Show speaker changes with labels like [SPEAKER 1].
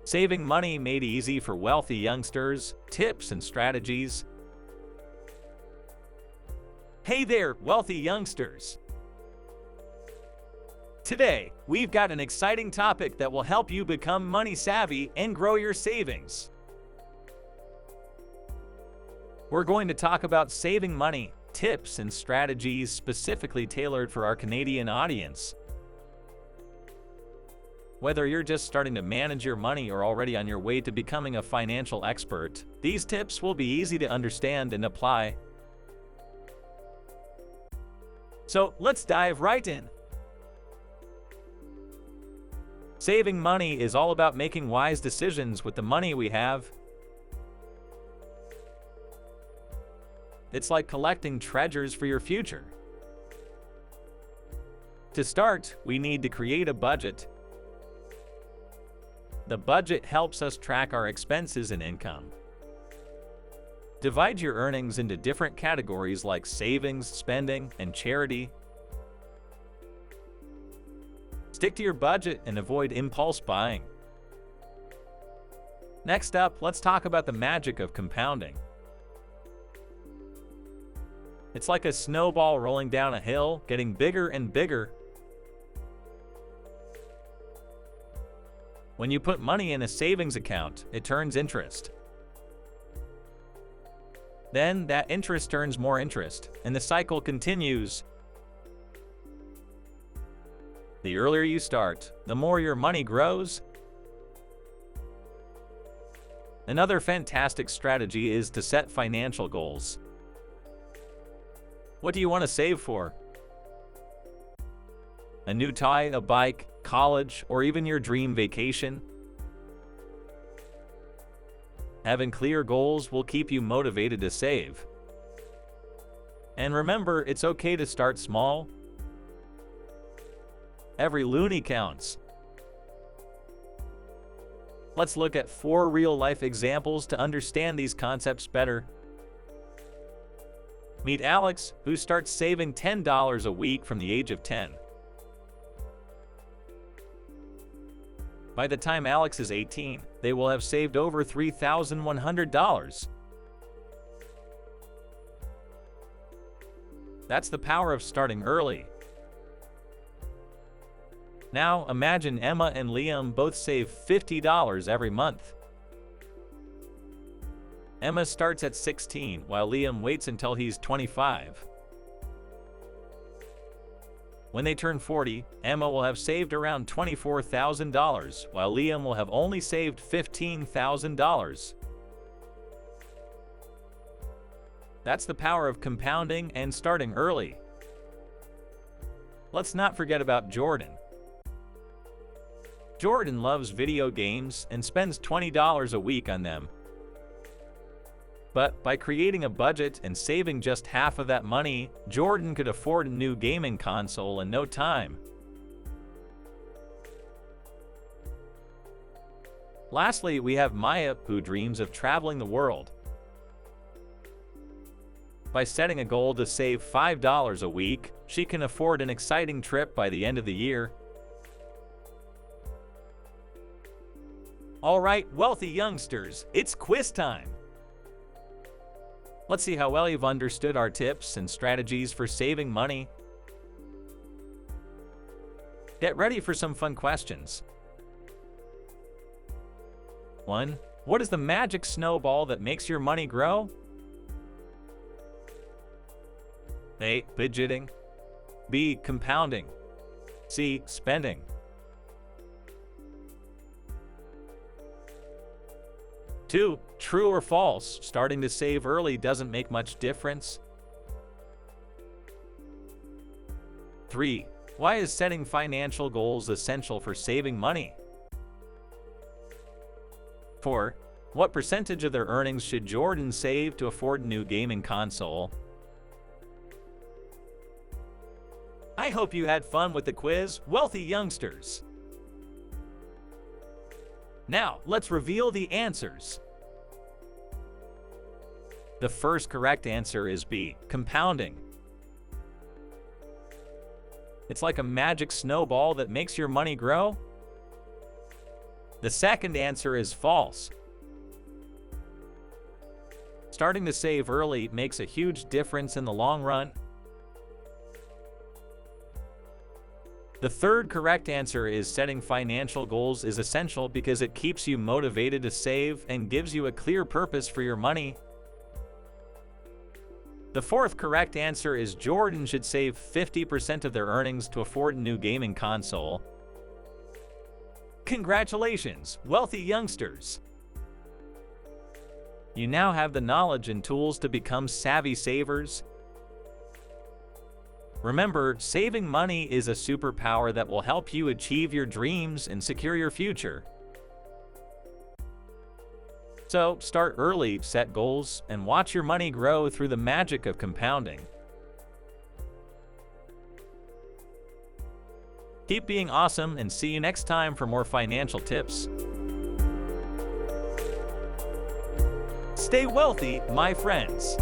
[SPEAKER 1] Saving money made easy for wealthy youngsters, tips and strategies. Hey there, wealthy youngsters! Today, we've got an exciting topic that will help you become money savvy and grow your savings. We're going to talk about saving money, tips and strategies specifically tailored for our Canadian audience. Whether you're just starting to manage your money or already on your way to becoming a financial expert, these tips will be easy to understand and apply. So let's dive right in. Saving money is all about making wise decisions with the money we have. It's like collecting treasures for your future. To start, we need to create a budget. The budget helps us track our expenses and income. Divide your earnings into different categories like savings, spending, and charity. Stick to your budget and avoid impulse buying. Next up, let's talk about the magic of compounding. It's like a snowball rolling down a hill, getting bigger and bigger. When you put money in a savings account, it turns interest. Then that interest turns more interest, and the cycle continues. The earlier you start, the more your money grows. Another fantastic strategy is to set financial goals. What do you want to save for? A new toy, a bike, college, or even your dream vacation? Having clear goals will keep you motivated to save. And remember, it's okay to start small. Every loonie counts. Let's look at 4 real-life examples to understand these concepts better. Meet Alex, who starts saving $10 a week from the age of 10. By the time Alex is 18, they will have saved over $3,100. That's the power of starting early. Now imagine Emma and Liam both save $50 every month. Emma starts at 16 while Liam waits until he's 25. When they turn 40, Emma will have saved around $24,000, while Liam will have only saved $15,000. That's the power of compounding and starting early. Let's not forget about Jordan. Jordan loves video games and spends $20 a week on them. But by creating a budget and saving just half of that money, Jordan could afford a new gaming console in no time. Lastly, we have Maya, who dreams of traveling the world. By setting a goal to save $5 a week, she can afford an exciting trip by the end of the year. All right, wealthy youngsters, it's quiz time. Let's see how well you've understood our tips and strategies for saving money. Get ready for some fun questions. 1. What is the magic snowball that makes your money grow? A. Budgeting. B. Compounding. C. Spending. 2. True or false, starting to save early doesn't make much difference? 3. Why is setting financial goals essential for saving money? 4. What percentage of their earnings should Jordan save to afford a new gaming console? I hope you had fun with the quiz, wealthy youngsters. Now, let's reveal the answers. The first correct answer is B, compounding. It's like a magic snowball that makes your money grow. The second answer is false. Starting to save early makes a huge difference in the long run. The third correct answer is setting financial goals is essential because it keeps you motivated to save and gives you a clear purpose for your money. The fourth correct answer is Jordan should save 50% of their earnings to afford a new gaming console. Congratulations, wealthy youngsters! You now have the knowledge and tools to become savvy savers. Remember, saving money is a superpower that will help you achieve your dreams and secure your future. So, start early, set goals, and watch your money grow through the magic of compounding. Keep being awesome and see you next time for more financial tips. Stay wealthy, my friends.